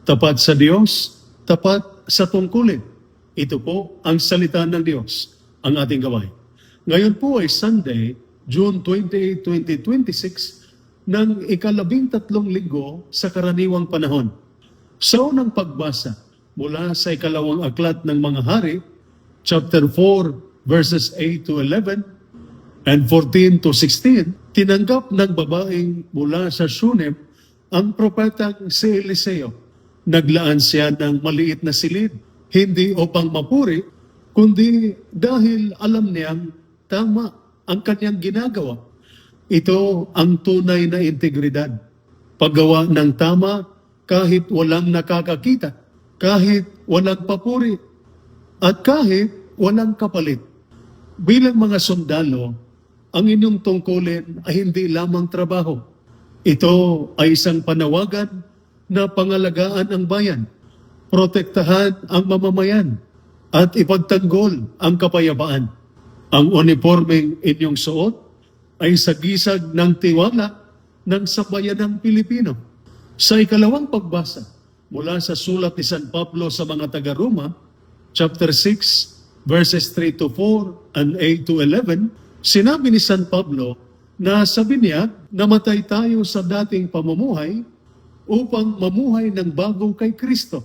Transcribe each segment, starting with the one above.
tapat sa Diyos, tapat sa tungkulin. Ito po ang salita ng Diyos, ang ating gaway. Ngayon po ay Sunday, June 28, 2026, ng ika-13 linggo sa karaniwang panahon. Sa unang pagbasa mula sa ikalawang aklat ng mga hari, chapter 4, verses 8 to 11, and 14 to 16, tinanggap ng babaeng mula sa Shunem ang propetang si Eliseo. Naglaan siya ng maliit na silid, hindi upang mapuri, kundi dahil alam niyang tama ang kanyang ginagawa. Ito ang tunay na integridad. Paggawa ng tama kahit walang nakakakita, kahit walang papuri, at kahit walang kapalit. Bilang mga sundalo, ang inyong tungkulin ay hindi lamang trabaho. Ito ay isang panawagan na pangalagaan ang bayan, protektahan ang mamamayan, at ipagtanggol ang kapayapaan. Ang uniformeng inyong suot ay sagisag ng tiwala ng sambayanang Pilipino. Sa ikalawang pagbasa mula sa sulat ni San Pablo sa mga taga-Roma, chapter 6, verses 3 to 4 and 8 to 11, sinabi ni San Pablo na sa binyag, namatay tayo sa dating pamumuhay upang mamuhay ng bago kay Kristo.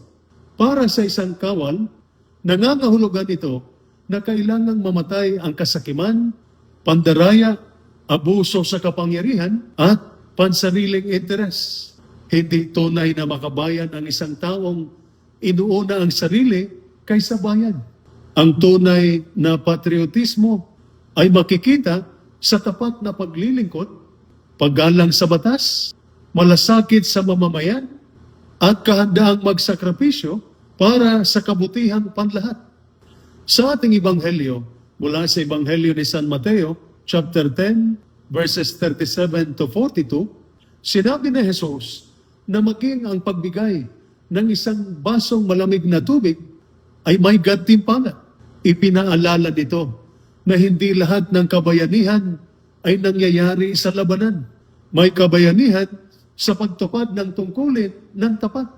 Para sa isang kawal, nangangahulugan ito na kailangang mamatay ang kasakiman, pandaraya, abuso sa kapangyarihan, at pansariling interes. Hindi tunay na makabayan ang isang taong inuuna ang sarili kaysa bayan. Ang tunay na patriotismo ay makikita sa tapat na paglilingkod, paggalang sa batas, malasakit sa mamamayan, at kahandaang magsakripisyo para sa kabutihang panlahat. Sa ating Ebanghelyo, mula sa Ebanghelyo ni San Mateo, chapter 10, verses 37 to 42, sinabi ni Jesus na maging ang pagbigay ng isang basong malamig na tubig ay may gantimpala. Ipinaalala nito na hindi lahat ng kabayanihan ay nangyayari sa labanan. May kabayanihan sa pagtupad ng tungkulin ng tapat.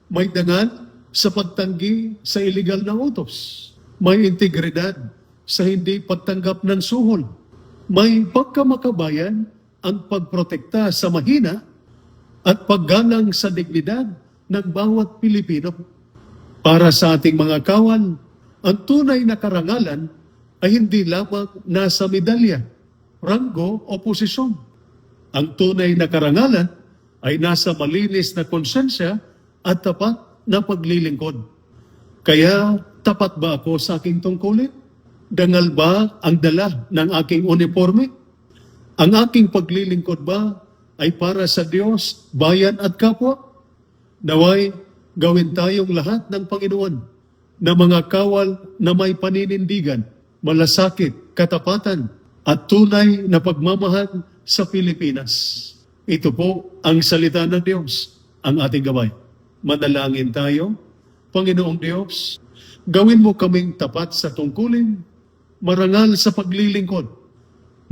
May dangal sa pagtanggi sa iligal na utos. May integridad sa hindi pagtanggap ng suhol. May pagkamakabayan ang pagprotekta sa mahina at paggalang sa dignidad ng bawat Pilipino. Para sa ating mga kawal, ang tunay na karangalan ay hindi lamang nasa medalya, ranggo o posisyon. Ang tunay na karangalan ay nasa malinis na konsensya at tapat na paglilingkod. Kaya tapat ba ako sa aking tungkulin? Dangal ba ang dala ng aking uniforme? Ang aking paglilingkod ba ay para sa Diyos, bayan at kapwa? Naway gawin tayong lahat ng Panginoon na mga kawal na may paninindigan, malasakit, katapatan, at tunay na pagmamahal sa Pilipinas. Ito po ang salita ng Diyos, ang ating gabay. Manalangin tayo. Panginoong Diyos, gawin mo kaming tapat sa tungkulin, marangal sa paglilingkod,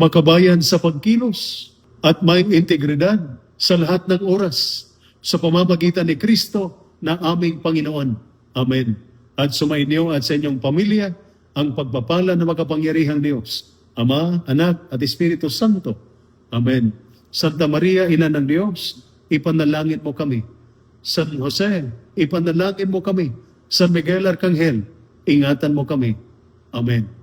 makabayan sa pagkilos, at may integridad sa lahat ng oras sa pamamagitan ni Kristo na aming Panginoon. Amen. At sumainyo at sa inyong pamilya ang pagpapala ng makapangyarihang Diyos, Ama, Anak, at Espiritu Santo. Amen. Santa Maria, Ina ng Diyos, ipanalangin mo kami. San Jose, ipanalangin mo kami. San Miguel Arcangel, ingatan mo kami. Amen.